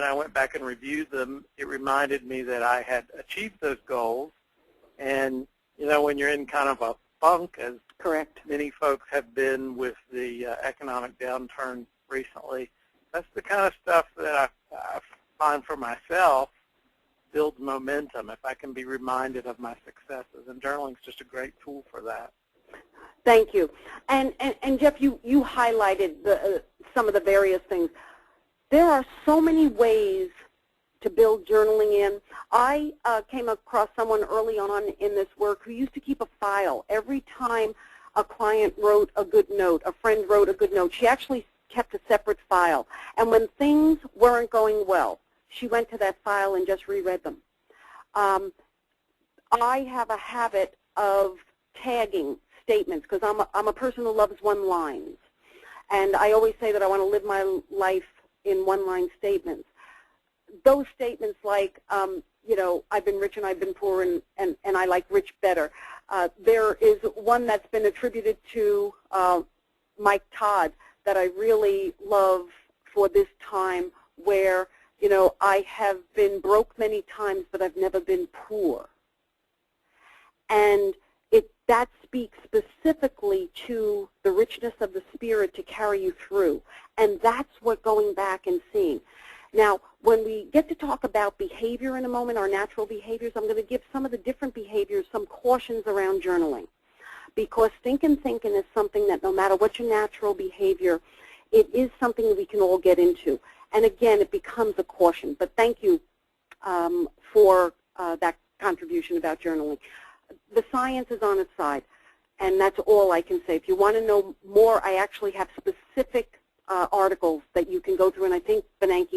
I went back and reviewed them, it reminded me that I had achieved those goals. And, when you're in kind of a funk, as correct, many folks have been with the economic downturn recently, that's the kind of stuff that I find for myself builds momentum if I can be reminded of my successes. And journaling is just a great tool for that. Thank you. And Jeff, you highlighted some of the various things. There are so many ways to build journaling in. I came across someone early on in this work who used to keep a file. Every time a client wrote a good note, a friend wrote a good note, she actually kept a separate file. And when things weren't going well, she went to that file and just reread them. I have a habit of tagging statements because I'm a person who loves one-lines. And I always say that I want to live my life in one-line statements. Those statements like, I've been rich and I've been poor and I like rich better. There is one that's been attributed to Mike Todd that I really love for this time where, I have been broke many times, but I've never been poor. And that speaks specifically to the richness of the spirit to carry you through. And that's what going back and seeing. Now, when we get to talk about behavior in a moment, our natural behaviors, I'm going to give some of the different behaviors some cautions around journaling. Because thinking is something that no matter what your natural behavior, it is something that we can all get into. And again, it becomes a caution. But thank you for that contribution about journaling. The science is on its side, and that's all I can say. If you want to know more, I actually have specific articles that you can go through, and I think Benanke